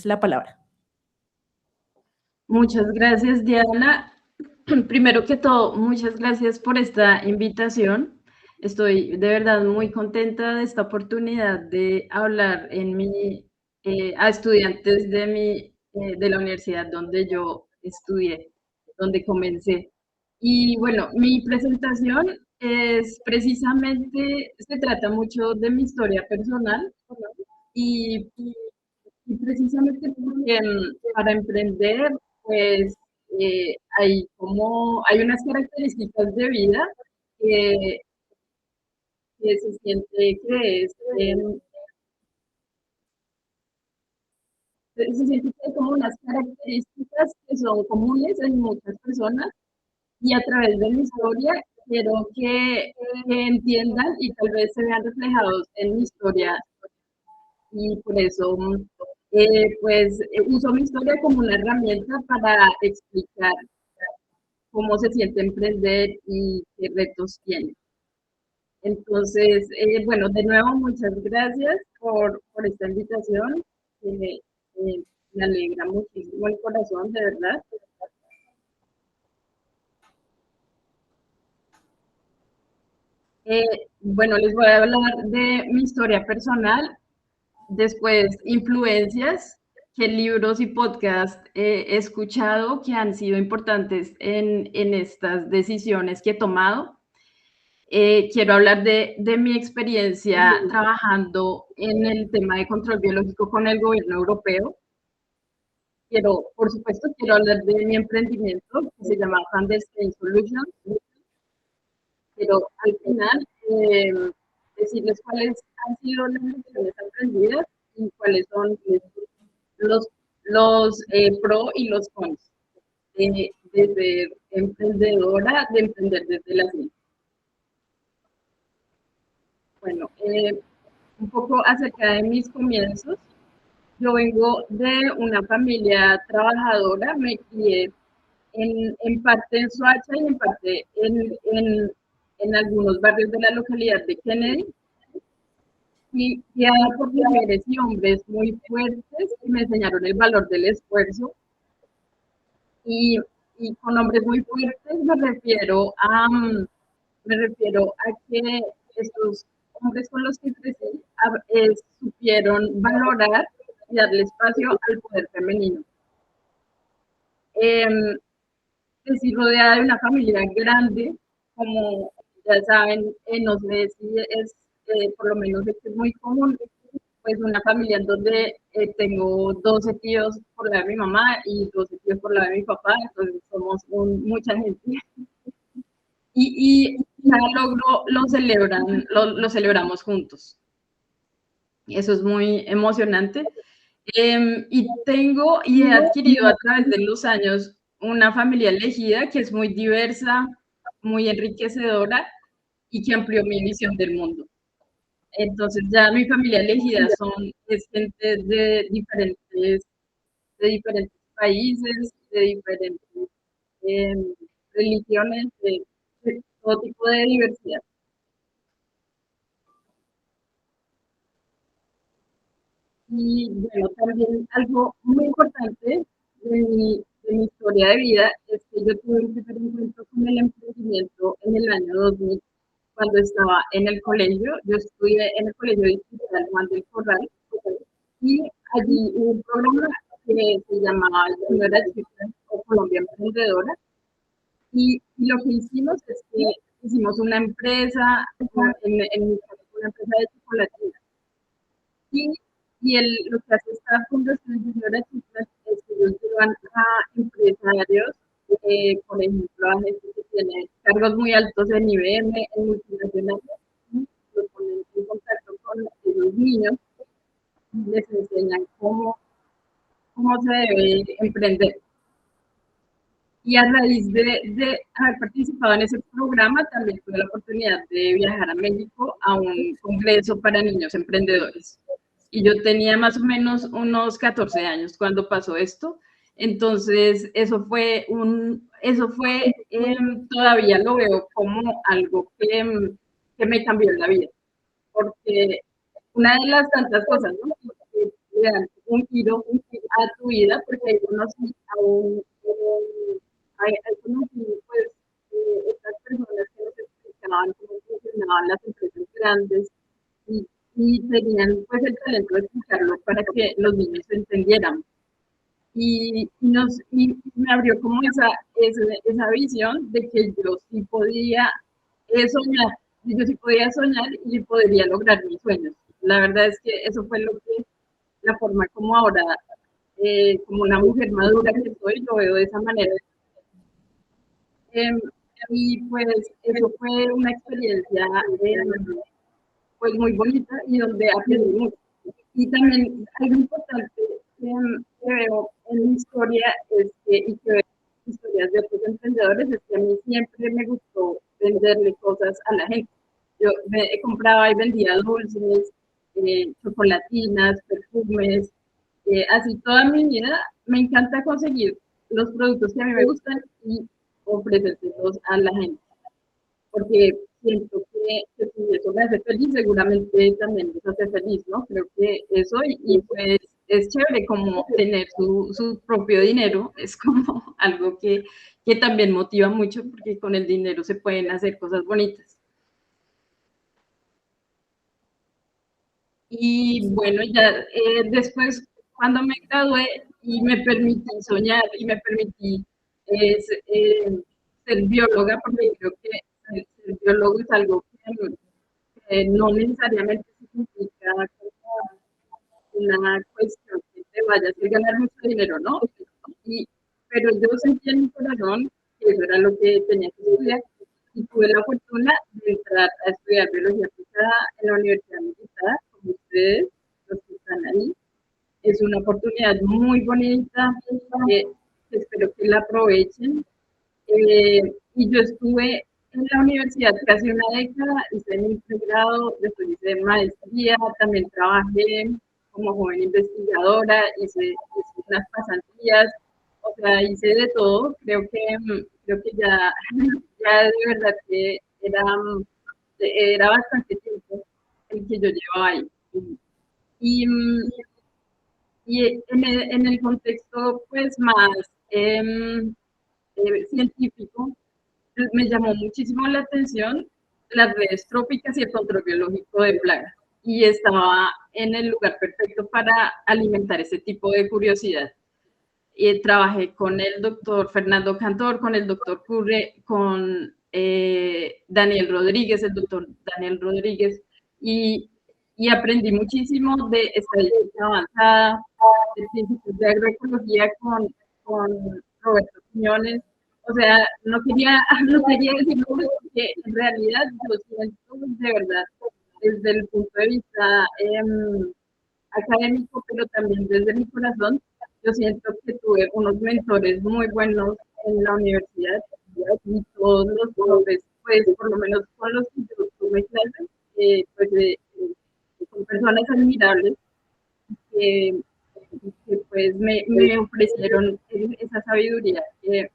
la palabra. Muchas gracias, Diana. Primero que todo, muchas gracias por esta invitación. Estoy de verdad muy contenta de esta oportunidad de hablar a estudiantes de la universidad donde yo estudié, donde comencé. Y bueno, mi presentación es precisamente, se trata mucho de mi historia personal y y precisamente porque para emprender, pues hay unas características de vida que, que se siente que se siente que hay como unas características que son comunes en muchas personas y a través de mi historia quiero que entiendan y tal vez se vean reflejados en mi historia y por eso uso mi historia como una herramienta para explicar cómo se siente emprender y qué retos tiene. Entonces, bueno, de nuevo, muchas gracias por esta invitación. Me alegra muchísimo el corazón, de verdad. Bueno, les voy a hablar de mi historia personal, después influencias, qué libros y podcasts he escuchado que han sido importantes en estas decisiones que he tomado. Quiero hablar de mi experiencia trabajando en el tema de control biológico con el gobierno europeo. Por supuesto, quiero hablar de mi emprendimiento que se llama Clandestine Solutions, pero al final decirles cuáles han sido las lecciones aprendidas y cuáles son los, los pro y los cons de ser emprendedora, de emprender desde la ciencia. Bueno, un poco acerca de mis comienzos. Yo vengo de una familia trabajadora, me crié en parte en Soacha y en parte en algunos barrios de la localidad de Kennedy, y guiada por mujeres y hombres muy fuertes que me enseñaron el valor del esfuerzo. Y, y con hombres muy fuertes me refiero a que estos hombres con los que crecí supieron valorar y darle espacio al poder femenino. Crecí rodeada de una familia grande, como ya saben, no sé si es, por lo menos es muy común, pues una familia en donde tengo 12 tíos por la de mi mamá y 12 tíos por la de mi papá, entonces somos mucha gente. Y cada logro lo celebramos juntos. Eso es muy emocionante. Y he adquirido a través de los años una familia elegida que es muy diversa, muy enriquecedora y que amplió mi visión del mundo. Entonces ya mi familia elegida es gente de diferentes países, de diferentes eh, religiones, de todo tipo de diversidad. Y bueno, también algo muy importante de mi historia de vida es que yo tuve un primer encuentro con el emprendimiento en el año 2000, cuando estaba en el colegio. Yo estudié en el colegio distrital Juan del Corral y allí hubo un programa que se llamaba Junior Achievement o Colombia Emprendedora. Y lo que hicimos es que hicimos una empresa, en mi caso, una empresa de chocolatina. Y, lo que hace esta fundación Junior Achievement es que ellos llevan a empresarios, por ejemplo, a gente que tiene cargos muy altos en IBM, en multinacionales, y los ponen en contacto con esos niños y les enseñan cómo se debe emprender. Y a raíz de haber participado en ese programa, también tuve la oportunidad de viajar a México a un congreso para niños emprendedores. Y yo tenía más o menos unos 14 años cuando pasó esto. Entonces, todavía lo veo como algo que me cambió la vida. Porque una de las tantas cosas, ¿no?, que dan un giro a tu vida, porque ahí conocí a ahí conocí, pues, estas personas que nos explicaban cómo funcionaban las empresas grandes y, y tenían, pues, el talento de explicarlo para que los niños entendieran. Y me abrió como esa visión de que yo sí podía soñar, yo sí podía soñar y podría lograr mis sueños. La verdad es que eso fue lo que, la forma como ahora, como una mujer madura que soy, lo veo de esa manera. Eh, y pues eso fue una experiencia pues muy bonita y donde aprendí mucho. Y también algo importante que veo en mi historia es que, y que veo en historias de otros emprendedores, es que a mí siempre me gustó venderle cosas a la gente. Yo compraba y vendía dulces, chocolatinas, perfumes, así toda mi vida me encanta conseguir los productos que a mí me gustan y ofrecérselos a la gente porque siento que si eso me hace feliz, seguramente también les hace feliz, ¿no? Creo que eso y pues es chévere como tener su propio dinero, es como algo que también motiva mucho porque con el dinero se pueden hacer cosas bonitas. Y bueno, ya después, cuando me gradué y me permití soñar y me permití eh, se- eh, ser bióloga, porque creo que ser biólogo es algo que no necesariamente significa como una cuestión que te vaya a hacer ganar mucho dinero, ¿no? Y, pero yo sentí en mi corazón que eso era lo que tenía que estudiar y tuve la fortuna de entrar a estudiar biología aplicada en la Universidad Militar, como ustedes, los que están ahí. Es una oportunidad muy bonita, eh, espero que la aprovechen. Y yo estuve en la universidad casi una década, hice mi pregrado, después hice maestría, también trabajé como joven investigadora, hice unas pasantías, o sea, hice de todo. Creo que ya, ya de verdad que era bastante tiempo el que yo llevaba ahí. Y, y en el contexto pues más científico, me llamó muchísimo la atención las redes trópicas y el control biológico de plagas. Y estaba en el lugar perfecto para alimentar ese tipo de curiosidad. Trabajé con el doctor Fernando Cantor, con el doctor Curre, con Daniel Rodríguez, el doctor Daniel Rodríguez, y, y aprendí muchísimo de estadística avanzada, de principios de agroecología con Roberto Quiñones. O sea, no quería decirlo porque en realidad yo siento de verdad, desde el punto de vista académico, pero también desde mi corazón, yo siento que tuve unos mentores muy buenos en la universidad y todos los profes, pues por lo menos con los que yo tuve clases, pues son personas admirables que, que pues me ofrecieron esa sabiduría que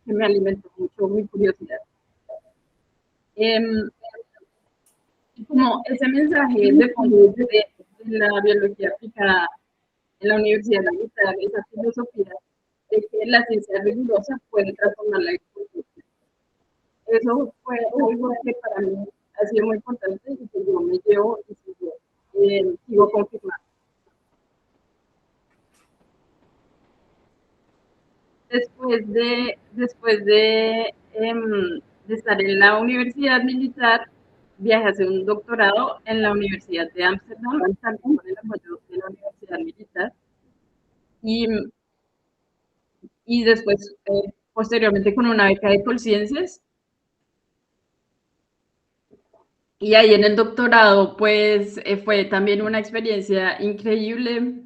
me alimentó mucho mi curiosidad. Eh, Como ese mensaje de fondo de la biología aplicada en la Universidad Militar, esa filosofía de que la ciencia rigurosa puede transformar la agricultura. Eso fue algo que para mí ha sido muy importante y que yo me llevo y sigo confirmando. De estar en la Universidad Militar, viajé a hacer un doctorado en la Universidad de Ámsterdam, también con el apoyo de la Universidad Militar. Y, y después, posteriormente, con una beca de Colciencias. Y ahí en el doctorado, pues fue también una experiencia increíble.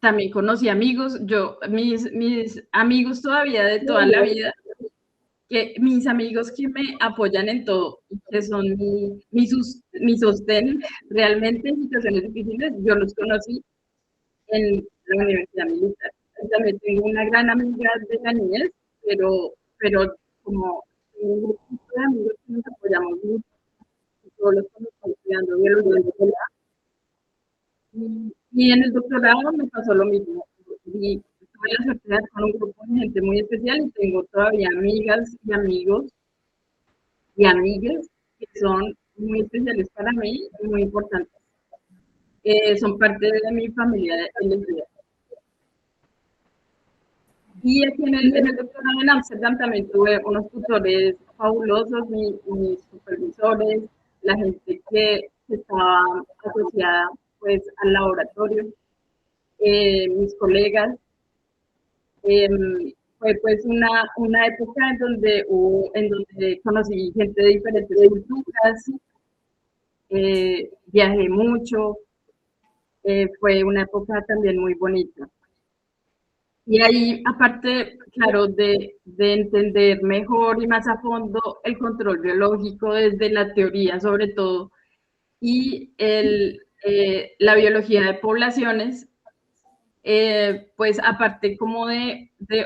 También conocí amigos, mis amigos todavía de toda la vida, que mis amigos que me apoyan en todo, que son mi sostén realmente en situaciones difíciles, yo los conocí en la Universidad Militar. También tengo una gran amiga de la niñez, pero como un grupo de amigos que nos apoyamos mucho, y todos los que nos están estudiando biología, Y en el doctorado me pasó lo mismo. Y tuve la suerte de estar con un grupo de gente muy especial y tengo todavía amigas y amigos y amigas que son muy especiales para mí y muy importantes. Son parte de mi familia elegida. Y aquí en el doctorado en Ámsterdam también tuve unos tutores fabulosos, mis supervisores, la gente que estaba asociada pues al laboratorio, mis colegas. Eh, Fue pues una época en donde conocí gente de diferentes culturas, viajé mucho, fue una época también muy bonita. Y ahí, aparte, claro, de entender mejor y más a fondo el control biológico desde la teoría sobre todo y la biología de poblaciones, pues aparte como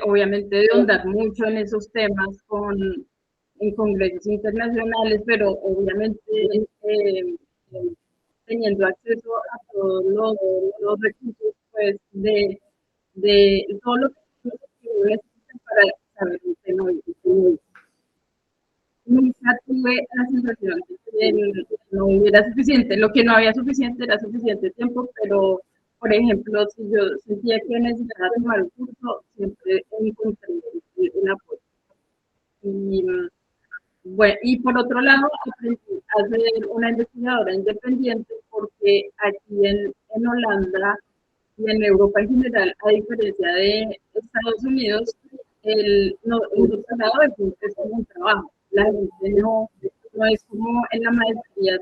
obviamente de ahondar mucho en esos temas en congresos internacionales, pero obviamente eh, teniendo acceso a todos los recursos pues, de todo lo que uno necesita para saber un tema. Nunca tuve la sensación de que no hubiera suficiente. Lo que no había suficiente era suficiente tiempo, pero, por ejemplo, si yo sentía que necesitaba tomar un curso, siempre encontré el apoyo. Y, bueno, y por otro lado, aprendí a ser una investigadora independiente porque aquí en Holanda y en Europa en general, a diferencia de Estados Unidos, no, un doctorado es como un trabajo. La gente no es como en la maestría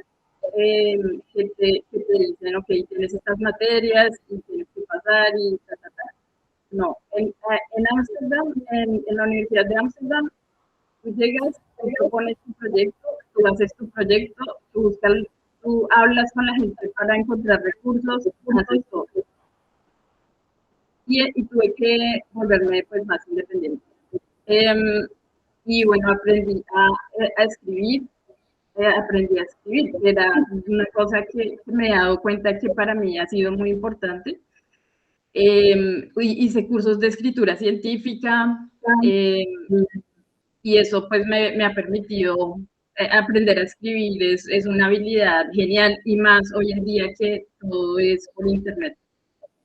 eh, que te dicen, ok, tienes estas materias y tienes que pasar y ta, ta, ta. No, en Ámsterdam, en la Universidad de Ámsterdam, tú llegas, tú propones tu proyecto, tú haces tu proyecto, tú hablas con la gente para encontrar recursos, haces todo y tuve que volverme pues más independiente. Eh, y bueno, aprendí a escribir, que era una cosa que me he dado cuenta que para mí ha sido muy importante. Hice cursos de escritura científica eh, y eso pues me ha permitido aprender a escribir, es una habilidad genial y más hoy en día que todo es por internet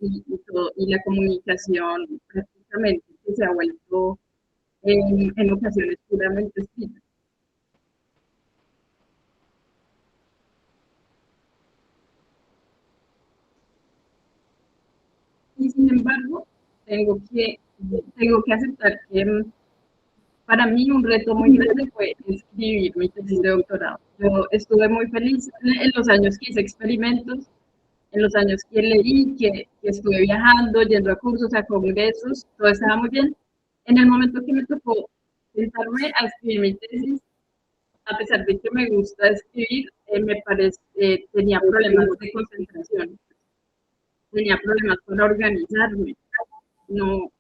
y la comunicación prácticamente que se ha vuelto en ocasiones puramente escrita. Y sin embargo, tengo que, tengo que aceptar que para mí un reto muy grande fue escribir mi tesis de doctorado. Yo estuve muy feliz en los años que hice experimentos, en los años que leí, que estuve viajando, yendo a cursos, a congresos, todo estaba muy bien. En el momento que me tocó sentarme a escribir mi tesis, a pesar de que me gusta escribir, tenía problemas de concentración, tenía problemas para organizarme, yo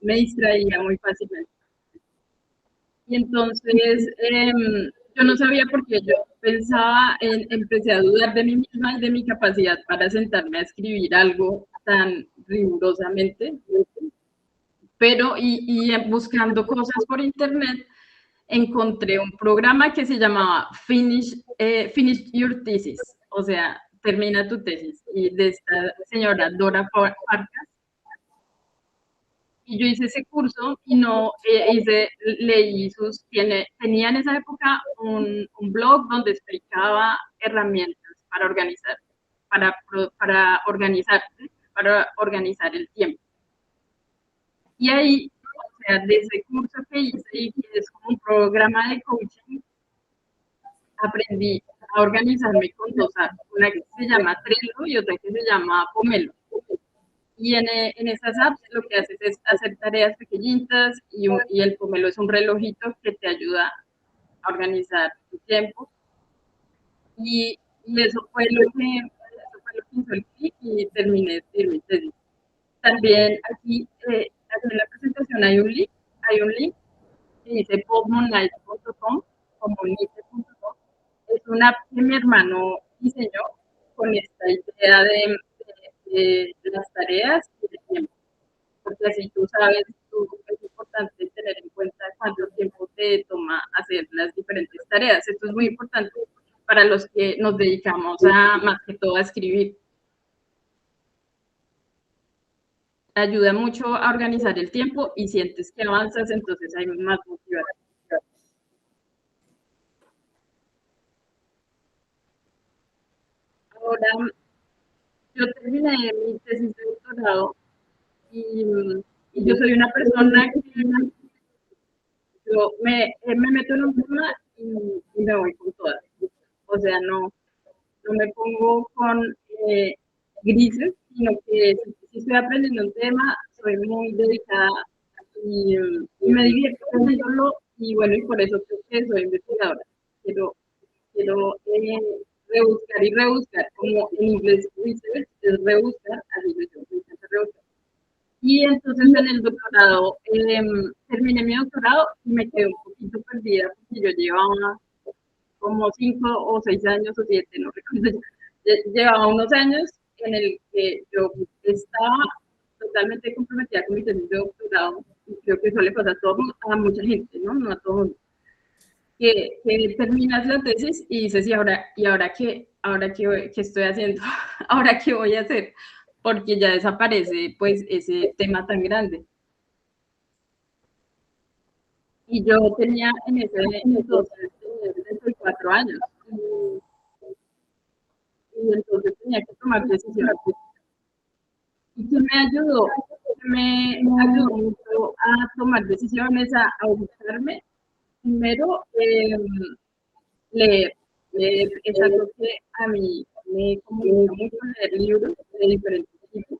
me distraía muy fácilmente. Y entonces yo no sabía por qué yo empecé a dudar de mí misma y de mi capacidad para sentarme a escribir algo tan rigurosamente, pero buscando cosas por internet, encontré un programa que se llamaba Finish Your Thesis, o sea, termina tu tesis, y de esta señora Dora Farkas. Y yo hice ese curso y no leí tenía en esa época un blog donde explicaba herramientas para organizarte, para organizar el tiempo. Y ahí, o sea, de ese curso que hice y que es como un programa de coaching, aprendí a organizarme con dos apps, una que se llama Trello y otra que se llama Pomelo. Y en esas apps lo que haces es hacer tareas pequeñitas y el Pomelo es un relojito que te ayuda a organizar tu tiempo. Y eso fue lo que hizo el clic y terminé de escribir mi tesis. También aquí en la presentación hay un link que dice podmonlife.com, comunite.com. Es una app que mi hermano diseñó con esta idea de las tareas y el tiempo, porque así tú sabes, es importante tener en cuenta cuánto tiempo te toma hacer las diferentes tareas. Esto es muy importante para los que nos dedicamos a más que todo a escribir. Ayuda mucho a organizar el tiempo y sientes que avanzas, entonces hay más motivación. Ahora, yo terminé mi tesis de doctorado y, y yo soy una persona que me meto en un tema y me voy con todas. O sea, no me pongo con grises, sino que si estoy aprendiendo un tema, soy muy dedicada y me divierto aprendiéndolo y bueno, y por eso creo que soy investigadora. Quiero rebuscar y rebuscar, como en inglés research es rebuscar, así yo me encanta rebuscar. Y entonces en el doctorado, terminé mi doctorado y me quedé un poquito perdida porque yo llevaba como 5 o 6 años o 7, no recuerdo. Llevaba unos años en el que yo estaba totalmente comprometida con mi tesis de doctorado y creo que eso le pasa a mucha gente, ¿no? No a todo el mundo. Que terminas la tesis y dices, ¿y ahora qué estoy haciendo? ¿Ahora qué voy a hacer? Porque ya desaparece pues ese tema tan grande. Y yo tenía en ese entonces tenía 34 años y entonces tenía que tomar decisiones. ¿Y qué me ayudó? Me ayudó mucho a tomar decisiones, a ubicarme. Primero, leer. Leer es algo que a mí me comunica mucho leer libros de diferentes tipos.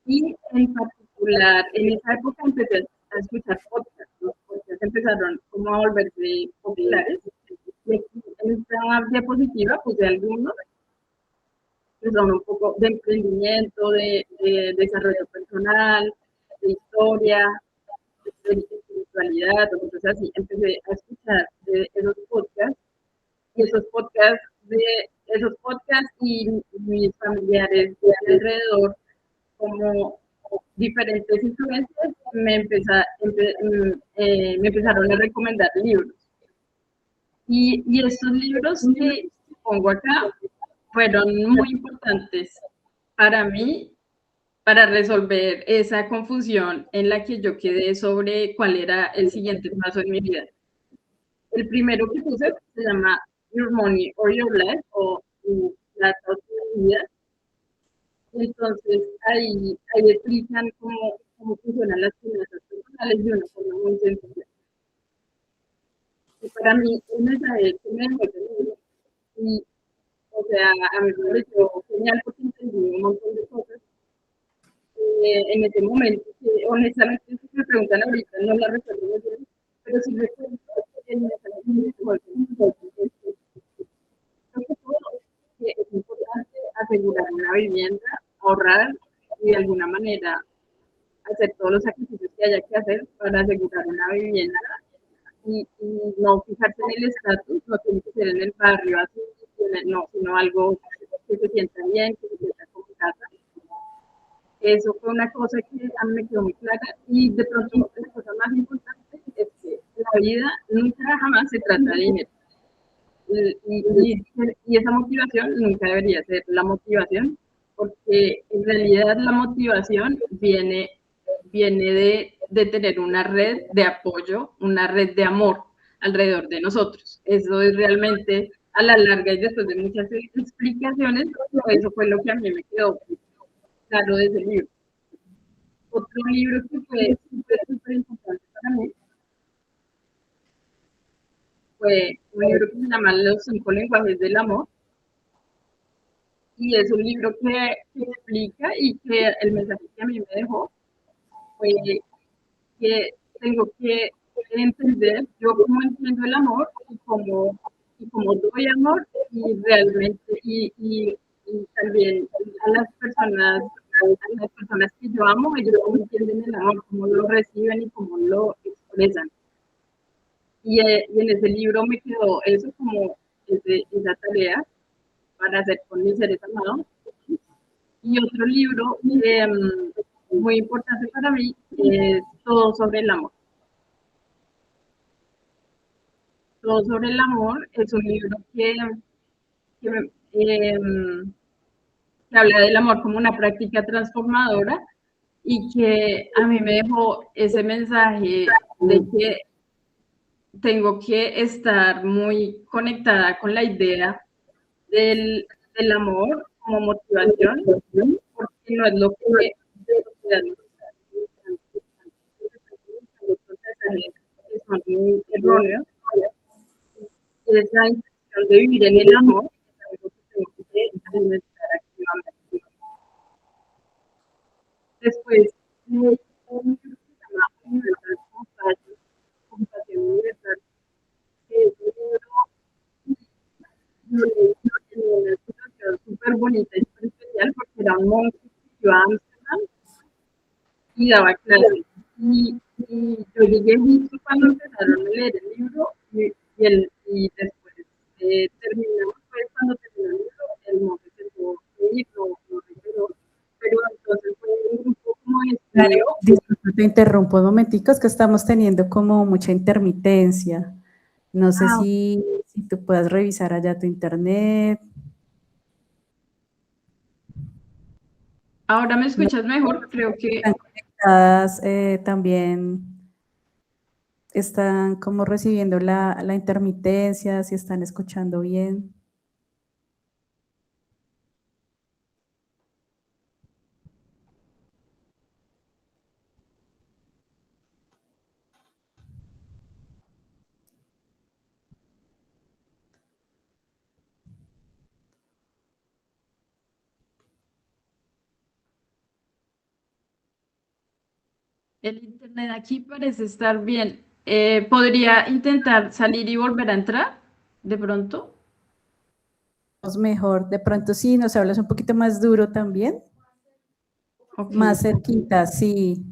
Y en particular, en esa época empecé a escuchar podcasts. Los podcasts empezaron como a volverse populares. Y aquí en esta diapositiva puse algunos que son un poco de emprendimiento, de desarrollo personal, de historia, de espiritualidad, o cosas así. Empecé a escuchar de esos podcasts y esos podcasts y mis familiares de alrededor como diferentes influencias me empezaron a recomendar libros. Y estos libros que pongo acá fueron muy importantes para mí, para resolver esa confusión en la que yo quedé sobre cuál era el siguiente paso en mi vida. El primero que puse se llama Your Money or Your Life o Tu plata o tu vida. Entonces ahí explican cómo funcionan las finanzas personales de una forma muy sencilla. Y para mí, el mensaje que me dejó ese libro, y, o sea, a mí me pareció genial porque entendí un montón de cosas en ese momento, que honestamente, si me preguntan ahorita, no la recuerdo muy bien, pero sí recuerdo el mensaje que me dejó ese libro. Creo que todo, que es importante asegurar una vivienda, ahorrar y de alguna manera hacer todos los sacrificios que haya que hacer para asegurar una vivienda y no fijarse en el estatus, no tiene que ser en el barrio así, no, sino algo que se sienta bien, que se sienta como casa. Eso fue una cosa que a mí me quedó muy clara y de pronto la cosa más importante es que la vida nunca jamás se trata de dinero. Y esa motivación nunca debería ser la motivación, porque en realidad la motivación viene de tener una red de apoyo, una red de amor alrededor de nosotros. Eso es realmente a la larga y después de muchas explicaciones, eso fue lo que a mí me quedó claro de ese libro. Otro libro que fue súper, súper importante para mí fue un libro que se llama Los 5 lenguajes del amor. Y es un libro que explica y que el mensaje que a mí me dejó fue que tengo que entender yo cómo entiendo el amor y cómo doy amor y realmente y también a las personas que yo amo, ellos cómo entienden el amor, cómo lo reciben y cómo lo expresan. Y en ese libro me quedó eso como esa tarea para hacer con mis seres amados Y otro libro muy importante para mí es Todo sobre el amor. Todo sobre el amor es un libro que, que habla del amor como una práctica transformadora y que a mí me dejó ese mensaje de que tengo que estar muy conectada con la idea del amor como motivación, porque no es lo que la sociedad nos que son muy erróneos, y esa intención de vivir en el amor es algo que tengo que alimentar activamente. Después, un libro que se llama Universal Compassion, Compasión Universal, que es un libro en una situación súper bonita y súper especial porque era un monje que iba a Amsterdam y daba clases. Y yo llegué justo cuando empezaron a leer el libro y después terminó, pues cuando terminó el libro, el monje empezó a ir, no recuerdo, pero entonces fue un grupo como de Karen, estudio. disculpa, te interrumpo un momentico, es que estamos teniendo como mucha intermitencia. No sé Ah, si tú puedas revisar allá tu internet. ahora me No, escuchas mejor, creo que están conectadas también, están como recibiendo la intermitencia, si están escuchando bien. el internet aquí parece estar bien. ¿Podría intentar salir y volver a entrar de pronto? Mejor, de pronto sí, nos hablas un poquito más duro también, Ok, más cerquita, sí.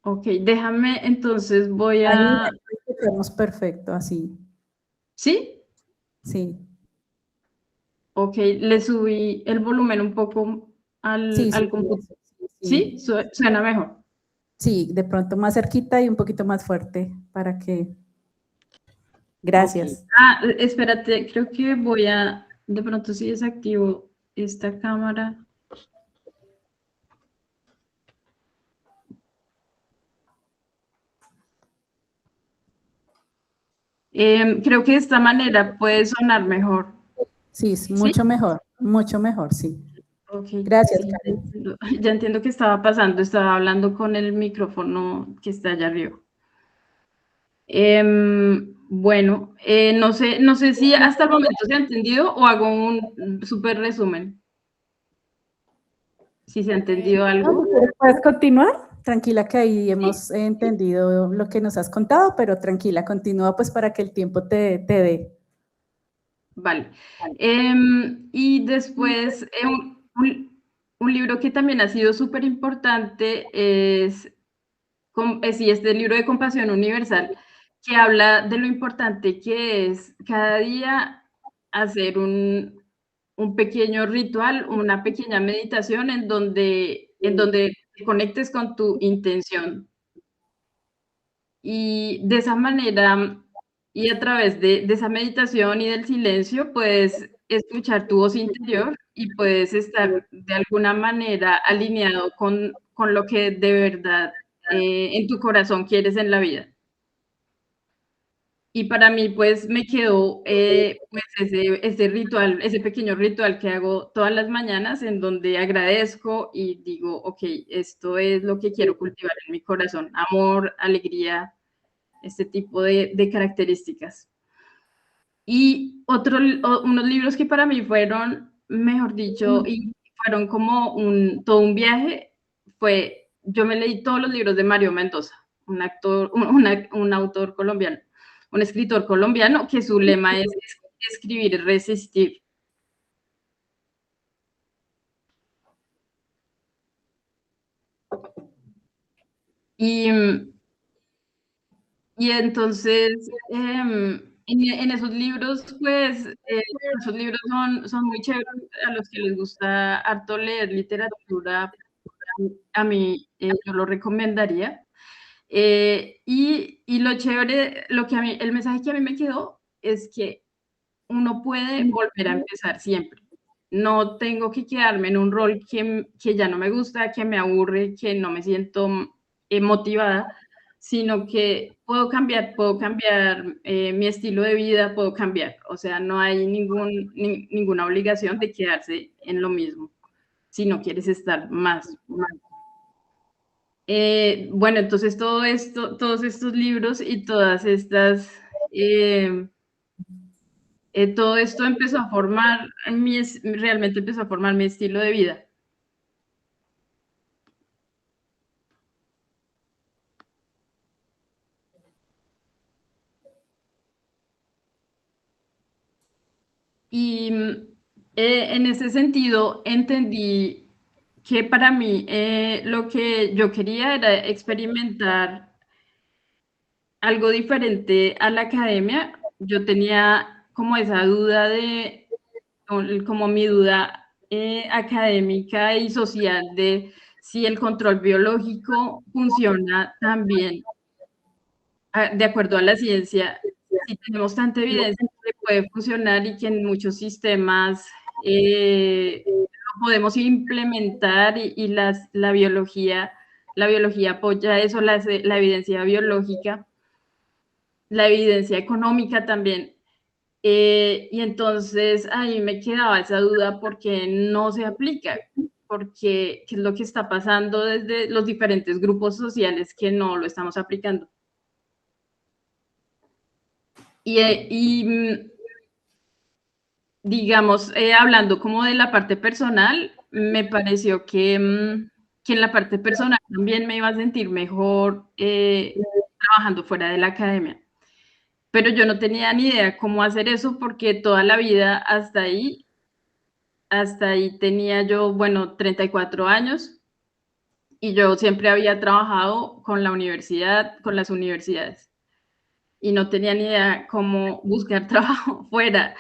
ok, déjame, entonces voy Ahí a... escuchamos perfecto, así, ¿Sí? sí. Ok, le subí el volumen un poco Sí, sí, al computador. sí, sí, ¿Sí? sí. Suena mejor. Sí, de pronto más cerquita y un poquito más fuerte para que... Ok. Gracias. Ah, espérate, creo que voy a... De pronto sí desactivo esta cámara. Creo que de esta manera puede sonar mejor. Sí, es ¿Sí? mucho mejor, sí. Ok, Gracias, sí, Karen. ya entiendo qué estaba pasando. Estaba hablando con el micrófono que está allá arriba. Bueno, no sé si hasta el momento se ha entendido o hago un súper resumen. Si se ha entendido No, algo. si quieres, puedes continuar. Tranquila que ahí Sí, hemos entendido lo que nos has contado, pero tranquila, continúa pues para que el tiempo te dé. vale. Y después, un libro que también ha sido súper importante sí, este libro de Compasión Universal, que habla de lo importante que es cada día hacer un pequeño ritual, una pequeña meditación en donde te conectes con tu intención. Y de esa manera, y a través de esa meditación y del silencio, puedes escuchar tu voz interior y puedes estar de alguna manera alineado con lo que de verdad en tu corazón quieres en la vida. Y para mí, pues me quedó pues ese ritual, ese pequeño ritual que hago todas las mañanas en donde agradezco y digo, ok, esto es lo que quiero cultivar en mi corazón, amor, alegría, este tipo de características. Y unos libros que para mí fueron, mejor dicho, y fueron como todo un viaje, yo me leí todos los libros de Mario Mendoza, un autor colombiano, un escritor colombiano que su lema es escribir y resistir. Y, y entonces, En esos libros, pues, esos libros son muy chéveres a los que les gusta harto leer literatura. A mí, yo lo recomendaría. Y lo chévere, lo que a mí, el mensaje que a mí me quedó es que uno puede volver a empezar siempre. No tengo que quedarme en un rol que ya no me gusta, que me aburre, que no me siento motivada, sino que puedo cambiar mi estilo de vida, puedo cambiar. O sea, no hay ninguna obligación de quedarse en lo mismo si no quieres estar más. Bueno, entonces todo esto, todos estos libros y todas estas, eh, todo esto empezó a formar realmente empezó a formar mi estilo de vida. Y en ese sentido entendí que para mí lo que yo quería era experimentar algo diferente a la academia. Yo tenía como esa duda como mi duda académica y social de si el control biológico funciona tan bien de acuerdo a la ciencia, si tenemos tanta evidencia que puede funcionar y que en muchos sistemas lo podemos implementar y la biología apoya eso, la evidencia biológica, la evidencia económica también. Y entonces ahí me quedaba esa duda porque no se aplica, porque qué es lo que está pasando desde los diferentes grupos sociales que no lo estamos aplicando. Y digamos, hablando como de la parte personal, me pareció que en la parte personal también me iba a sentir mejor trabajando fuera de la academia. Pero yo no tenía ni idea cómo hacer eso porque toda la vida hasta ahí tenía yo, bueno, 34 años y yo siempre había trabajado con la universidad, con las universidades y no tenía ni idea cómo buscar trabajo fuera.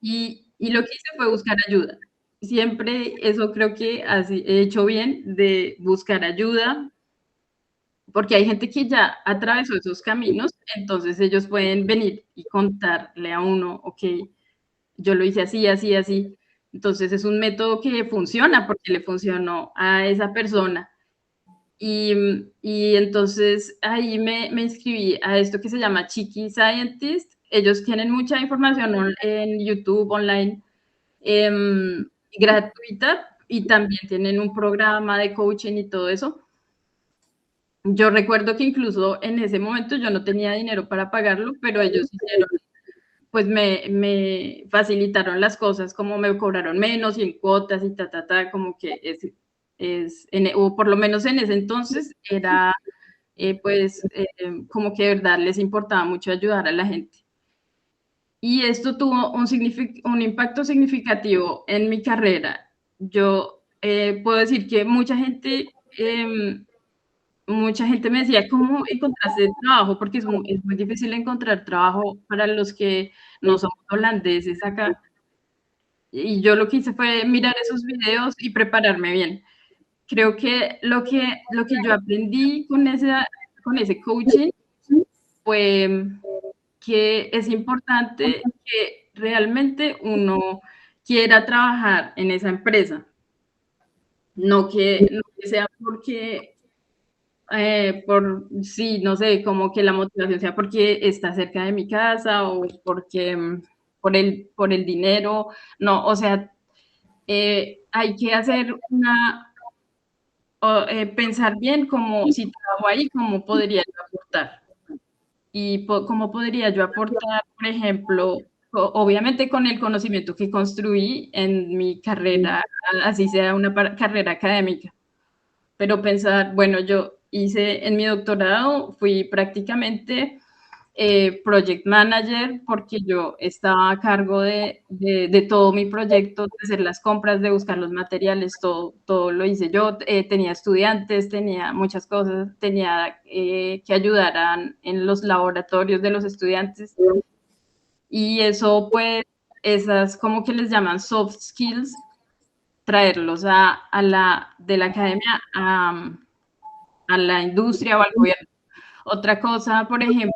Y lo que hice fue buscar ayuda. Siempre eso creo que así he hecho bien de buscar ayuda, porque hay gente que ya atravesó esos caminos, entonces ellos pueden venir y contarle a uno, ok, yo lo hice así, así, así. Entonces es un método que funciona porque le funcionó a esa persona. Y entonces ahí me inscribí a esto que se llama Chiqui Scientist. Ellos tienen mucha información en YouTube, online, gratuita, y también tienen un programa de coaching y todo eso. Yo recuerdo que incluso en ese momento yo no tenía dinero para pagarlo, pero ellos hicieron, pues me facilitaron las cosas, como me cobraron menos y en cuotas y como que o por lo menos en ese entonces era, pues, como que de verdad les importaba mucho ayudar a la gente. Y esto tuvo un impacto significativo en mi carrera. Yo puedo decir que mucha gente me decía, ¿cómo encontraste trabajo? Porque es muy difícil encontrar trabajo para los que no somos holandeses acá. Y yo lo que hice fue mirar esos videos y prepararme bien. Creo que lo que yo aprendí con ese coaching fue que es importante que realmente uno quiera trabajar en esa empresa, no que sea porque, sí, no sé, como que la motivación sea porque está cerca de mi casa o porque por el dinero, no, o sea, hay que hacer pensar bien como si trabajo ahí, cómo podría yo aportar. Y cómo podría yo aportar, por ejemplo, obviamente con el conocimiento que construí en mi carrera, así sea una carrera académica, pero pensar, bueno, yo hice en mi doctorado, fui prácticamente project manager porque yo estaba a cargo de todo mi proyecto, de hacer las compras, de buscar los materiales, todo lo hice yo. Tenía estudiantes, tenía muchas cosas, tenía que ayudar en los laboratorios de los estudiantes. Y eso, pues, esas como que les llaman soft skills, traerlos de la academia a la industria o al gobierno. Otra cosa, por ejemplo,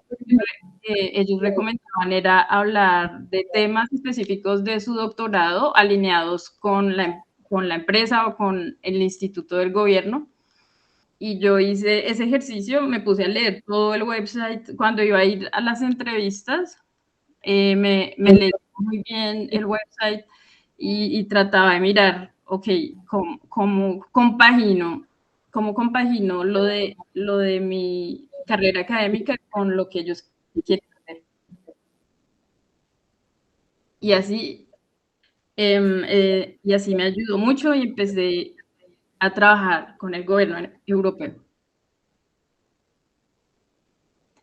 que ellos recomendaban era hablar de temas específicos de su doctorado alineados con la empresa o con el instituto del gobierno. Y yo hice ese ejercicio, me puse a leer todo el website cuando iba a ir a las entrevistas, me leí muy bien el website y trataba de mirar, ok, cómo compagino lo de mi carrera académica con lo que ellos quieren hacer. Y y así me ayudó mucho y empecé a trabajar con el gobierno europeo.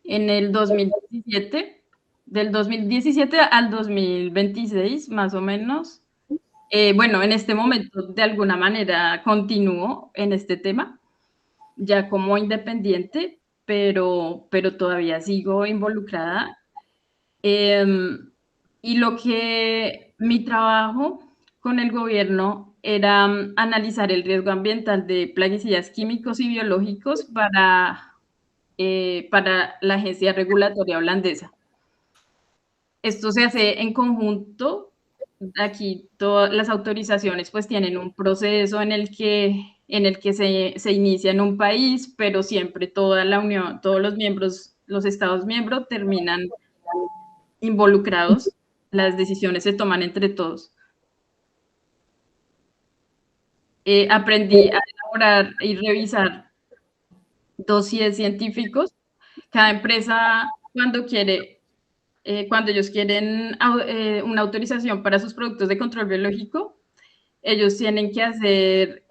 En el 2017, del 2017 al 2026, más o menos. Bueno, en este momento, de alguna manera, continúo en este tema, ya como independiente, pero todavía sigo involucrada. Y mi trabajo con el gobierno era analizar el riesgo ambiental de plaguicidas químicos y biológicos para la agencia regulatoria holandesa. Esto se hace en conjunto. Aquí todas las autorizaciones pues tienen un proceso en el que se inicia en un país, pero siempre toda la Unión, todos los miembros, los Estados miembros terminan involucrados. Las decisiones se toman entre todos. Aprendí a elaborar y revisar dossiers científicos. Cada empresa, cuando ellos quieren una autorización para sus productos de control biológico, ellos tienen que hacer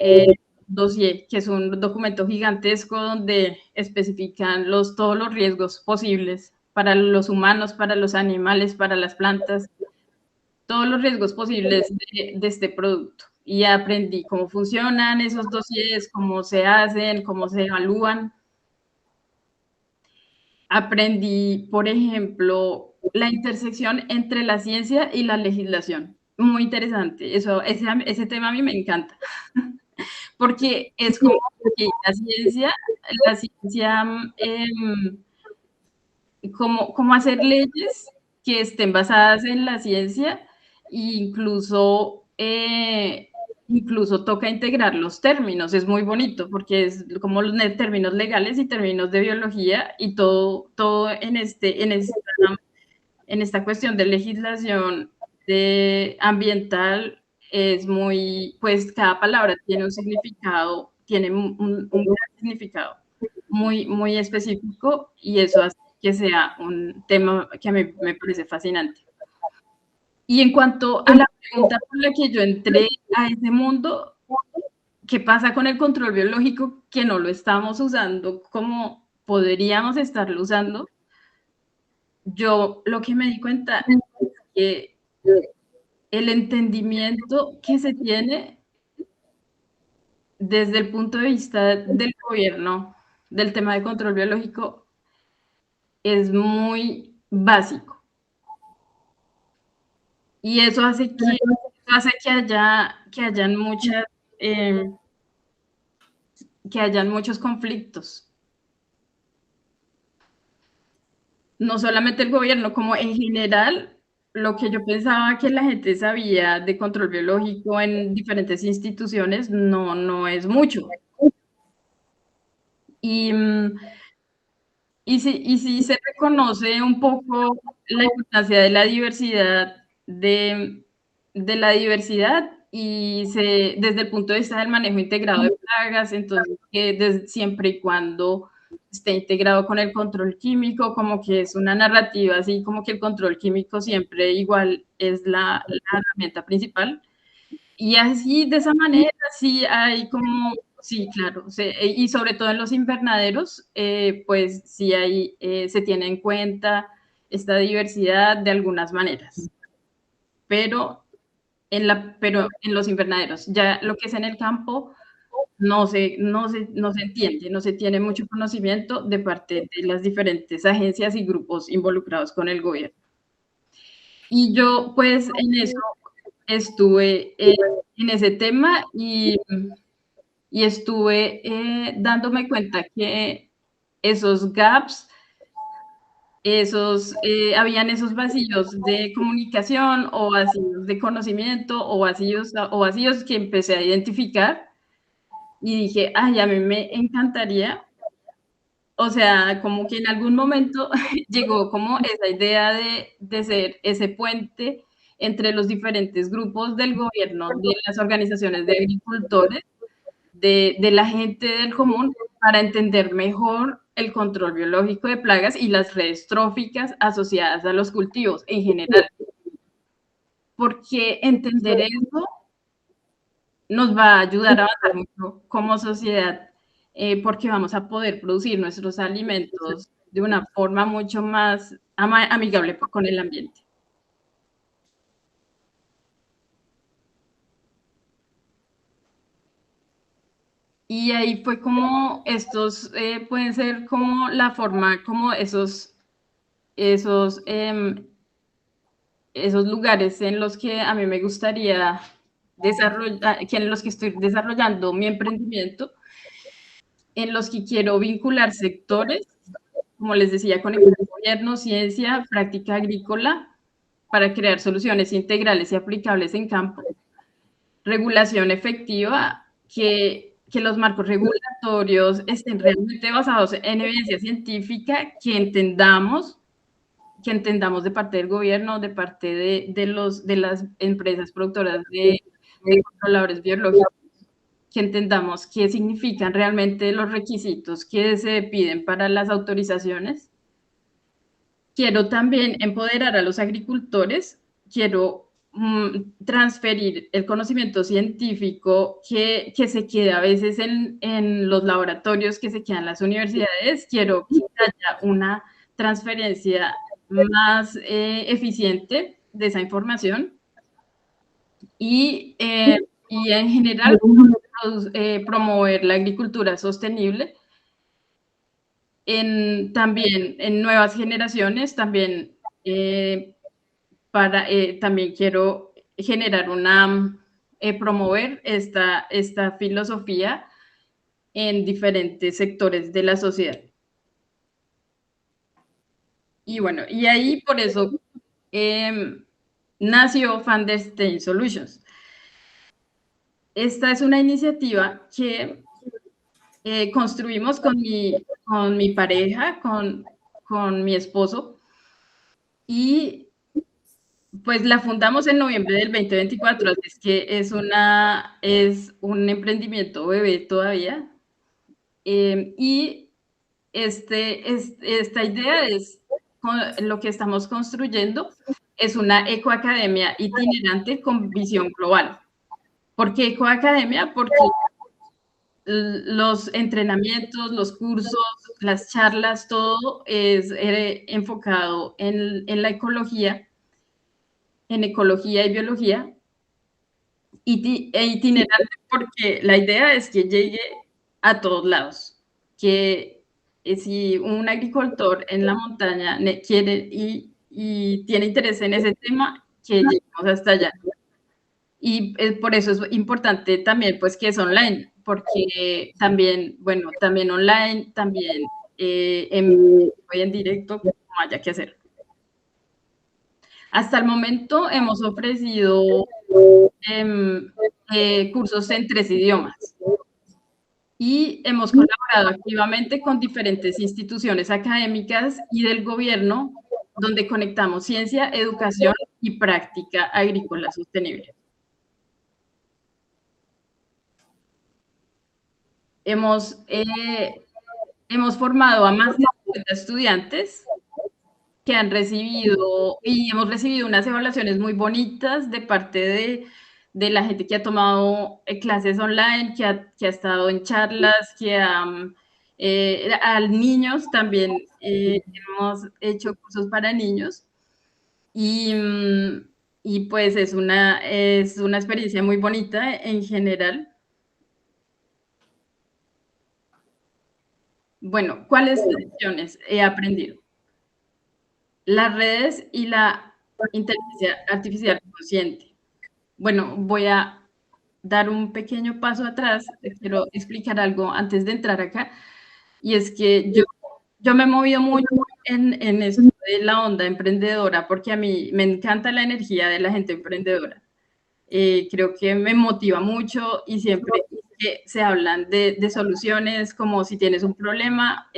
dossier, que es un documento gigantesco donde especifican todos los riesgos posibles para los humanos, para los animales, para las plantas, todos los riesgos posibles de este producto. Y aprendí cómo funcionan esos dossiers, cómo se hacen, cómo se evalúan. Aprendí, por ejemplo, la intersección entre la ciencia y la legislación. Muy interesante. Ese tema a mí me encanta. Porque es como que la ciencia cómo hacer leyes que estén basadas en la ciencia e incluso toca integrar los términos. Es muy bonito porque es como los términos legales y términos de biología y todo en esta cuestión de legislación ambiental es muy, pues cada palabra tiene un significado, tiene un gran significado muy, muy específico y eso hace que sea un tema que a mí me parece fascinante. Y en cuanto a la pregunta por la que yo entré a ese mundo, ¿qué pasa con el control biológico que no lo estamos usando como podríamos estarlo usando? Yo lo que me di cuenta es que el entendimiento que se tiene desde el punto de vista del gobierno del tema de control biológico es muy básico. Y eso hace que hayan muchos conflictos. No solamente el gobierno, como en general, lo que yo pensaba que la gente sabía de control biológico en diferentes instituciones no es mucho. Y sí se reconoce un poco la importancia de la diversidad, y desde el punto de vista del manejo integrado de plagas, entonces siempre y cuando esté integrado con el control químico, como que es una narrativa así, como que el control químico siempre igual es la herramienta principal. Y así, de esa manera, sí hay como, sí, claro, y sobre todo en los invernaderos, pues sí se tiene en cuenta esta diversidad de algunas maneras, pero en los invernaderos, ya lo que es en el campo, no se entiende, no se tiene mucho conocimiento de parte de las diferentes agencias y grupos involucrados con el gobierno. Y yo, pues, en eso estuve en ese tema y estuve dándome cuenta que esos gaps, habían esos vacíos de comunicación o vacíos de conocimiento o vacíos que empecé a identificar y dije, ay, a mí me encantaría, o sea, como que en algún momento llegó como esa idea de ser ese puente entre los diferentes grupos del gobierno, de las organizaciones de agricultores, de la gente del común, para entender mejor el control biológico de plagas y las redes tróficas asociadas a los cultivos en general. Porque entender eso nos va a ayudar a avanzar mucho como sociedad, porque vamos a poder producir nuestros alimentos de una forma mucho más amigable con el ambiente. Y ahí fue como estos pueden ser como la forma, como esos, esos lugares en los que a mí me gustaría desarrollar, en los que estoy desarrollando mi emprendimiento, en los que quiero vincular sectores, como les decía, conectar gobierno, ciencia, práctica agrícola, para crear soluciones integrales y aplicables en campo, regulación efectiva, que los marcos regulatorios estén realmente basados en evidencia científica, que entendamos de parte del gobierno, de parte de las empresas productoras de controladores biológicos, que entendamos qué significan realmente los requisitos que se piden para las autorizaciones. Quiero también empoderar a los agricultores, quiero transferir el conocimiento científico que se queda a veces en los laboratorios, que se queda en las universidades, quiero que haya una transferencia más eficiente de esa información y en general promover la agricultura sostenible también en nuevas generaciones, también, también quiero generar promover esta filosofía en diferentes sectores de la sociedad. Y bueno, y ahí por eso nació Van der Steen Solutions. Esta es una iniciativa que construimos con mi pareja, con mi esposo, y pues la fundamos en noviembre del 2024, así es que es un emprendimiento bebé todavía. Y esta idea lo que estamos construyendo es una ecoacademia itinerante con visión global. ¿Por qué ecoacademia? Porque los entrenamientos, los cursos, las charlas, todo es enfocado en la ecología, en ecología y biología, itinerante, porque la idea es que llegue a todos lados, que si un agricultor en la montaña quiere y tiene interés en ese tema, que lleguemos hasta allá. Y por eso es importante también, pues, que es online, porque también, bueno, también online, también en directo, como haya que hacer. Hasta el momento hemos ofrecido cursos en 3 idiomas y hemos colaborado activamente con diferentes instituciones académicas y del gobierno, donde conectamos ciencia, educación y práctica agrícola sostenible. Hemos formado a más de 50 estudiantes que han recibido, y hemos recibido unas evaluaciones muy bonitas de parte de la gente que ha tomado clases online, que ha estado en charlas, a niños también hemos hecho cursos para niños y pues es una experiencia muy bonita en general. Bueno, ¿cuáles lecciones he aprendido? Las redes y la inteligencia artificial consciente. Bueno, voy a dar un pequeño paso atrás. Quiero explicar algo antes de entrar acá, y es que yo me he movido mucho en esto de la onda emprendedora, porque a mí me encanta la energía de la gente emprendedora. Creo que me motiva mucho y siempre que se hablan de soluciones, como si tienes un problema,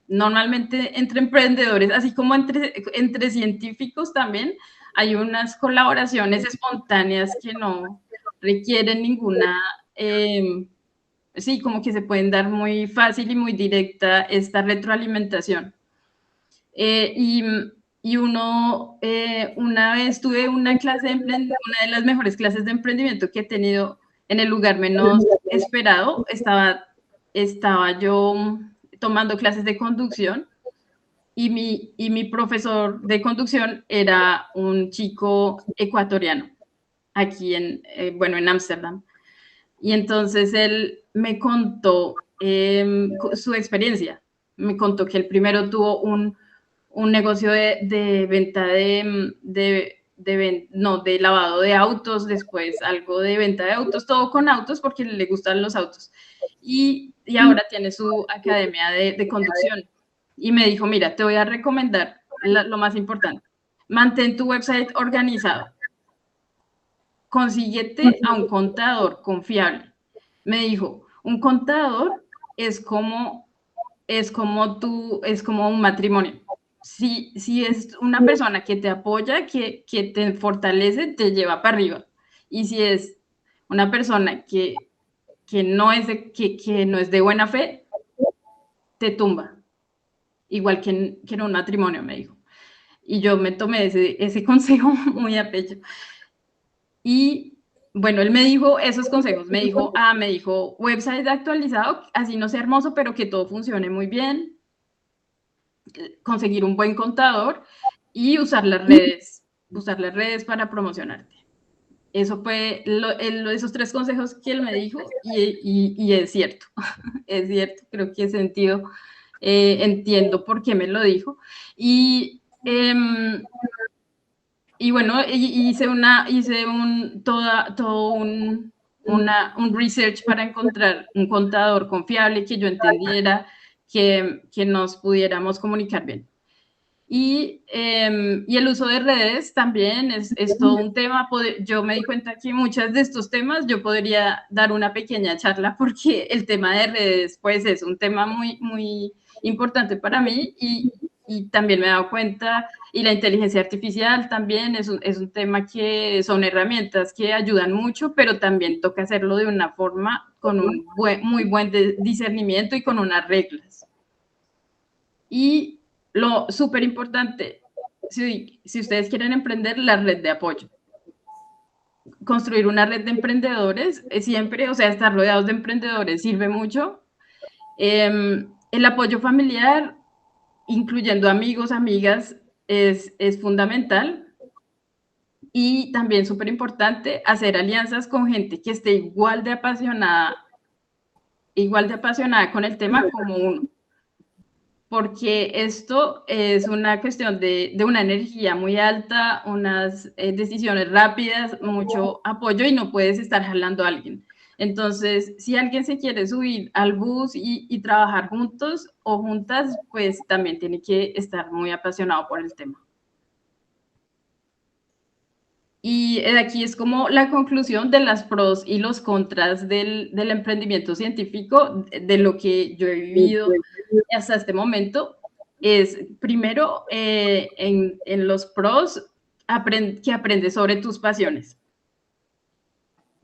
normalmente entre emprendedores, así como entre científicos también, hay unas colaboraciones espontáneas que no requieren ninguna, sí, como que se pueden dar muy fácil y muy directa esta retroalimentación. Y, y uno, una vez tuve una clase de una de las mejores clases de emprendimiento que he tenido en el lugar menos esperado. Estaba yo tomando clases de conducción y mi profesor de conducción era un chico ecuatoriano, aquí bueno, en Ámsterdam. Y entonces él me contó su experiencia. Me contó que el primero tuvo un negocio de venta de lavado de autos, después algo de venta de autos, todo con autos porque le gustan los autos. Y ahora tiene su academia de conducción. Y me dijo, mira, te voy a recomendar lo más importante. Mantén tu website organizado. Consíguete a un contador confiable. Me dijo, un contador es como, es como un matrimonio. Si es una persona que te apoya, que te fortalece, te lleva para arriba. Y si es una persona que no es de buena fe, te tumba. Igual que en un matrimonio, me dijo. Y yo me tomé ese consejo muy a pecho. Y bueno, él me dijo esos consejos, me dijo, website actualizado, así no sea hermoso, pero que todo funcione muy bien, conseguir un buen contador y usar las redes para promocionarte. Eso fue esos 3 consejos que él me dijo y es cierto, es cierto, creo que he sentido, entiendo por qué me lo dijo. Y bueno, hice un research para encontrar un contador confiable que yo entendiera, que nos pudiéramos comunicar bien. Y el uso de redes también es todo un tema. Yo me di cuenta que muchos de estos temas yo podría dar una pequeña charla porque el tema de redes pues es un tema muy, muy importante para mí y también me he dado cuenta, y la inteligencia artificial también es un tema que son herramientas que ayudan mucho, pero también toca hacerlo de una forma con un muy buen discernimiento y con unas reglas. Y lo súper importante, si ustedes quieren emprender, la red de apoyo. Construir una red de emprendedores siempre, o sea, estar rodeados de emprendedores sirve mucho. El apoyo familiar, incluyendo amigos, amigas, es fundamental. Y también súper importante hacer alianzas con gente que esté igual de apasionada con el tema como uno. Porque esto es una cuestión de una energía muy alta, unas decisiones rápidas, mucho apoyo y no puedes estar jalando a alguien. Entonces, si alguien se quiere subir al bus y trabajar juntos o juntas, pues también tiene que estar muy apasionado por el tema. Y aquí es como la conclusión de las pros y los contras del emprendimiento científico, de lo que yo he vivido hasta este momento. Es primero, en los pros, que aprendes sobre tus pasiones.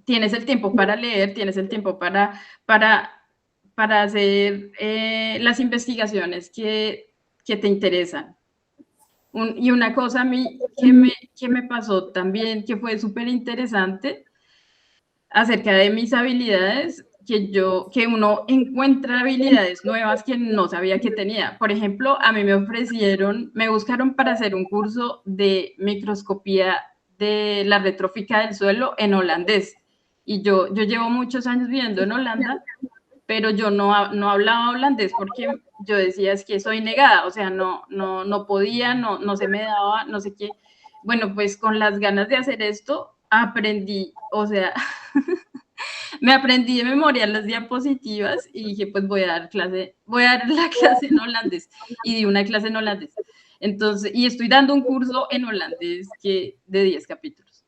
Tienes el tiempo para leer, tienes el tiempo para hacer las investigaciones que te interesan. Y una cosa a mí que me pasó también, que fue súper interesante acerca de mis habilidades, que uno encuentra habilidades nuevas que no sabía que tenía. Por ejemplo, a mí me buscaron para hacer un curso de microscopía de la retrófica del suelo en holandés. Y yo llevo muchos años viviendo en Holanda pero yo no hablaba holandés porque yo decía, es que soy negada, o sea, no podía, no se me daba, no sé qué. Bueno, pues con las ganas de hacer esto, aprendí, o sea, me aprendí de memoria las diapositivas y dije, pues voy a dar la clase en holandés, y di una clase en holandés. Entonces, y estoy dando un curso en holandés de 10 capítulos.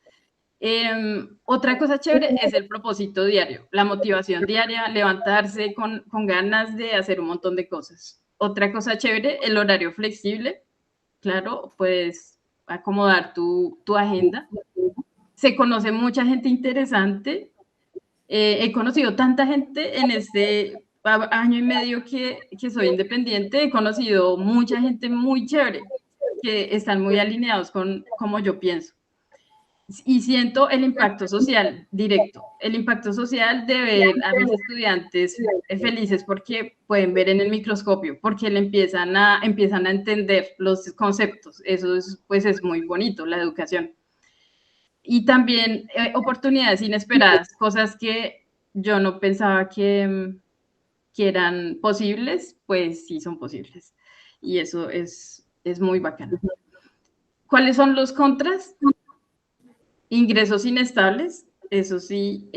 Otra cosa chévere es el propósito diario, la motivación diaria, levantarse con ganas de hacer un montón de cosas. Otra cosa chévere, el horario flexible, claro, puedes acomodar tu agenda. Se conoce mucha gente interesante. He conocido tanta gente en este año y medio que soy independiente, he conocido mucha gente muy chévere, que están muy alineados con cómo yo pienso. Y siento el impacto social directo, el impacto social de ver a mis estudiantes felices porque pueden ver en el microscopio, porque le empiezan a entender los conceptos. Eso es, pues es muy bonito, la educación. Y también oportunidades inesperadas, cosas que yo no pensaba que eran posibles, pues sí son posibles. Y eso es muy bacano. ¿Cuáles son los contras? Ingresos inestables, eso sí,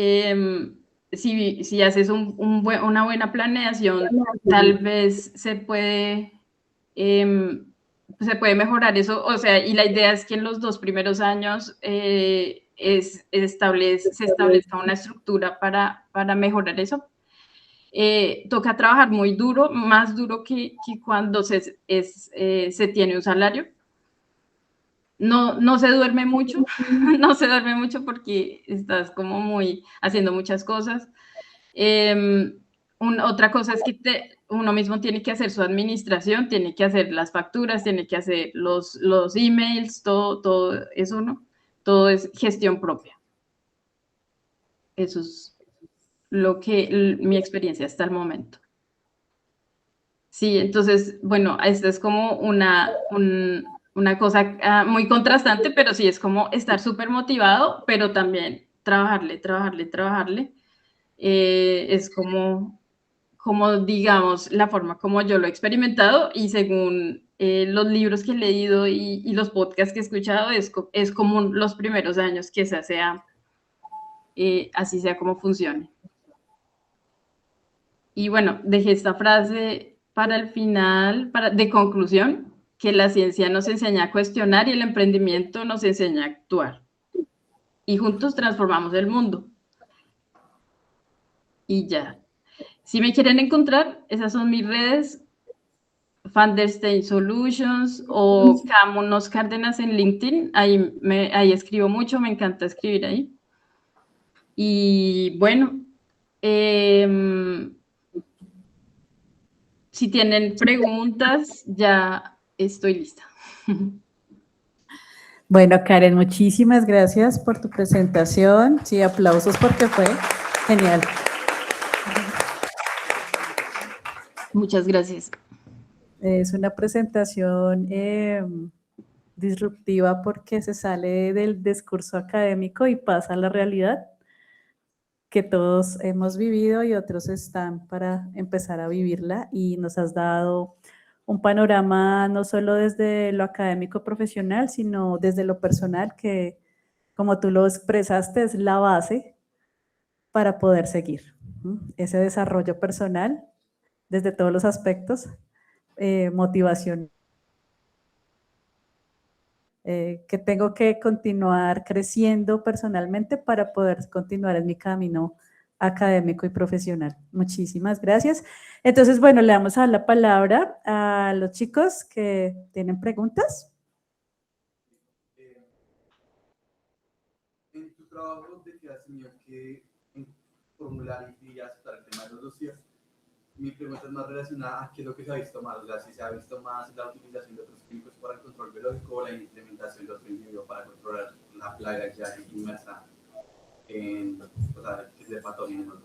si haces una buena planeación, tal vez se puede mejorar eso, o sea, y la idea es que en los 2 primeros años se establezca una estructura para mejorar eso. Toca trabajar muy duro, más duro que cuando se tiene un salario. No se duerme mucho, no se duerme mucho porque estás como muy haciendo muchas cosas. Otra cosa es que uno mismo tiene que hacer su administración, tiene que hacer las facturas, tiene que hacer los emails, todo eso, ¿no? Todo es gestión propia. Eso es mi experiencia hasta el momento. Sí, entonces, bueno, esta es como una cosa muy contrastante, pero sí es como estar súper motivado, pero también trabajarle. Es como, digamos, la forma como yo lo he experimentado y según los libros que he leído y los podcasts que he escuchado, es como los primeros años que esa sea, así sea como funcione. Y bueno, dejé esta frase para el final, de conclusión, que la ciencia nos enseña a cuestionar y el emprendimiento nos enseña a actuar. Y juntos transformamos el mundo. Y ya. Si me quieren encontrar, esas son mis redes, Fanderstein Solutions o Camunos Cárdenas en LinkedIn. Ahí escribo mucho, me encanta escribir ahí. Y bueno, si tienen preguntas, ya estoy lista. Bueno, Karen, muchísimas gracias por tu presentación. Sí, aplausos porque fue genial. Muchas gracias. Es una presentación disruptiva porque se sale del discurso académico y pasa a la realidad que todos hemos vivido y otros están para empezar a vivirla, y nos has dado un panorama no solo desde lo académico profesional, sino desde lo personal, que como tú lo expresaste es la base para poder seguir ese desarrollo personal desde todos los aspectos, motivación. Que tengo que continuar creciendo personalmente para poder continuar en mi camino académico y profesional. Muchísimas gracias. Entonces, bueno, le damos a la palabra a los chicos que tienen preguntas. En tu trabajo de que has tenido que formular y aceptar el tema de los dossiers, mi pregunta es más relacionada a qué es lo que se ha visto más, o sea, si se ha visto más la utilización de otros químicos para el control biológico o la implementación de otro individuo para controlar la plaga ya inmersa en, o sea, de patógenos.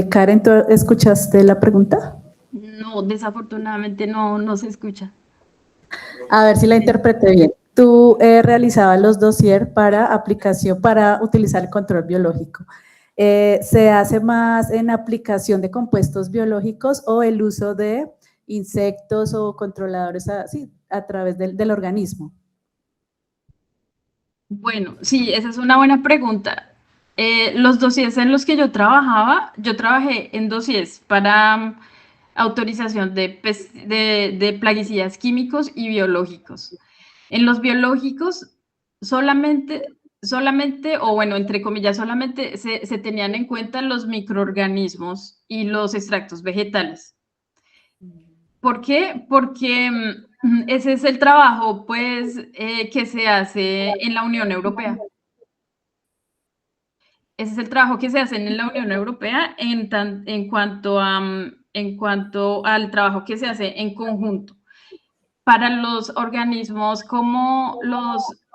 Karen, ¿tú escuchaste la pregunta? No, desafortunadamente no se escucha. A ver si la interpreté bien. Tú realizabas los dossiers para aplicación, para utilizar el control biológico. ¿Se hace más en aplicación de compuestos biológicos o el uso de insectos o controladores a través del organismo? Bueno, sí, esa es una buena pregunta. Los dossiers en los que yo trabajé en dossiers para autorización de plaguicidas químicos y biológicos. En los biológicos solamente, o bueno, entre comillas, solamente se tenían en cuenta los microorganismos y los extractos vegetales. ¿Por qué? Porque ese es el trabajo, pues, que se hace en la Unión Europea. Ese es el trabajo que se hace en la Unión Europea en cuanto al trabajo que se hace en conjunto. Para los organismos como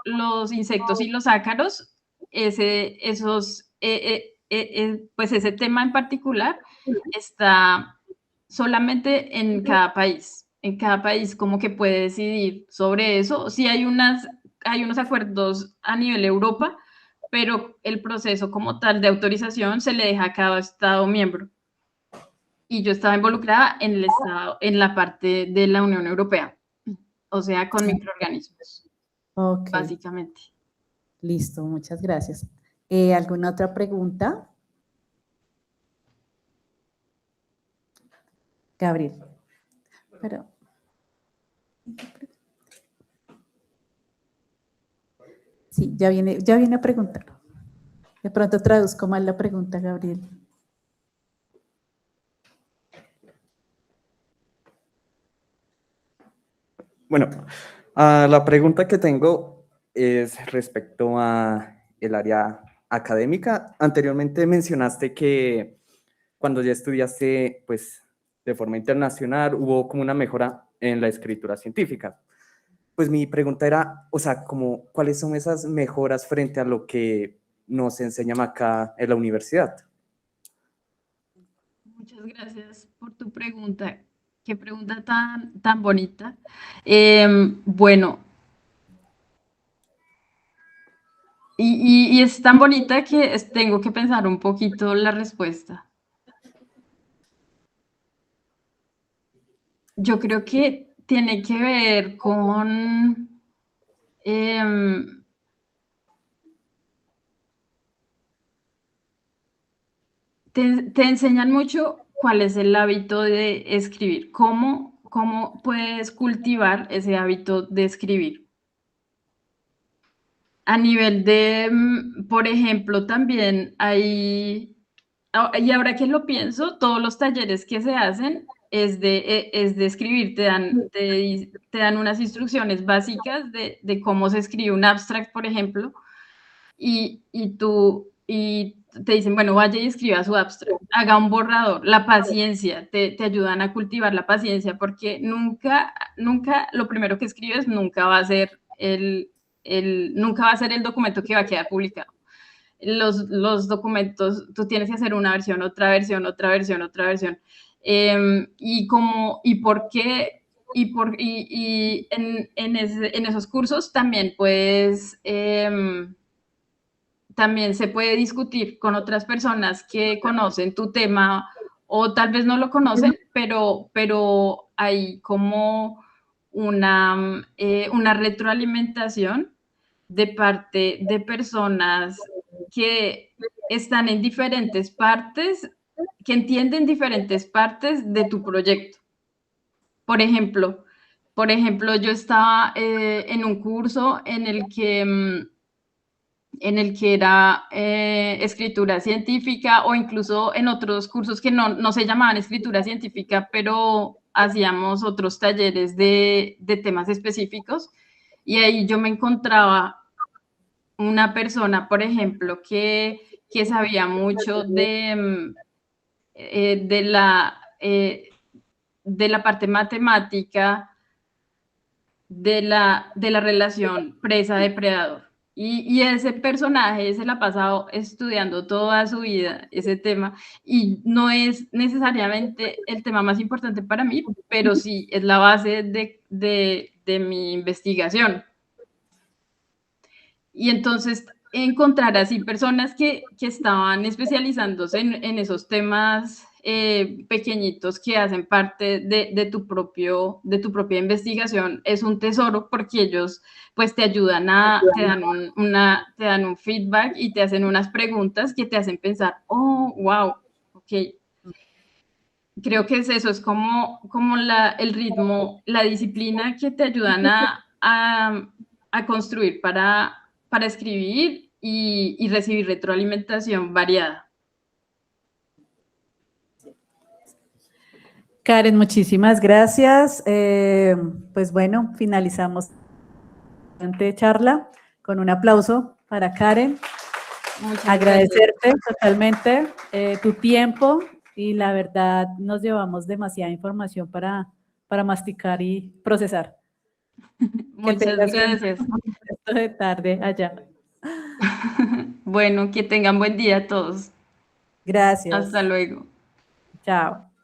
los insectos y los ácaros, pues ese tema en particular está solamente en cada país. En cada país como que puede decidir sobre eso. Sí hay unos acuerdos a nivel Europa, pero el proceso como tal de autorización se le deja a cada Estado miembro. Y yo estaba involucrada en la parte de la Unión Europea, o sea, con microorganismos, básicamente. Listo, muchas gracias. ¿Alguna otra pregunta? Gabriel. Pero... Sí, ya viene a preguntar. De pronto traduzco mal la pregunta, Gabriel. Bueno, la pregunta que tengo es respecto a el área académica. Anteriormente mencionaste que cuando ya estudiaste, pues, de forma internacional, hubo como una mejora en la escritura científica. Pues mi pregunta era, o sea, como, ¿cuáles son esas mejoras frente a lo que nos enseñan acá en la universidad? Muchas gracias por tu pregunta. Qué pregunta tan bonita. Bueno, y es tan bonita que tengo que pensar un poquito la respuesta. Yo creo que tiene que ver con te enseñan mucho cuál es el hábito de escribir, cómo puedes cultivar ese hábito de escribir. A nivel de, por ejemplo, también hay, y ahora que lo pienso, todos los talleres que se hacen es de escribir, te dan unas instrucciones básicas de cómo se escribe un abstract, por ejemplo, y te dicen, bueno, vaya y escriba su abstract, haga un borrador, la paciencia, te ayudan a cultivar la paciencia, porque nunca lo primero que escribes nunca va a ser nunca va a ser el documento que va a quedar publicado. Los documentos, tú tienes que hacer una versión, otra versión, otra versión, otra versión. Y por qué, en esos cursos también puedes, también se puede discutir con otras personas que conocen tu tema o tal vez no lo conocen, pero hay como una retroalimentación de parte de personas que están en diferentes partes, que entienden diferentes partes de tu proyecto. Por ejemplo, yo estaba en un curso en el que era escritura científica, o incluso en otros cursos que no se llamaban escritura científica, pero hacíamos otros talleres de temas específicos, y ahí yo me encontraba una persona, por ejemplo, que sabía mucho de la parte matemática de la relación presa-depredador. Y ese personaje se la ha pasado estudiando toda su vida ese tema, y no es necesariamente el tema más importante para mí, pero sí es la base de mi investigación. Y entonces encontrar así personas que estaban especializándose en esos temas pequeñitos que hacen parte de tu propia investigación es un tesoro, porque ellos pues te ayudan te dan un feedback y te hacen unas preguntas que te hacen pensar, oh, wow, ok. Creo que es eso, es como el ritmo, la disciplina que te ayudan a construir para escribir y recibir retroalimentación variada. Karen, muchísimas gracias. Pues bueno, finalizamos esta charla con un aplauso para Karen. Muchas Agradecerte totalmente tu tiempo, y la verdad nos llevamos demasiada información para masticar y procesar. Muchas gracias. Esto de tarde allá. Bueno, que tengan buen día todos. Gracias. Hasta luego. Chao.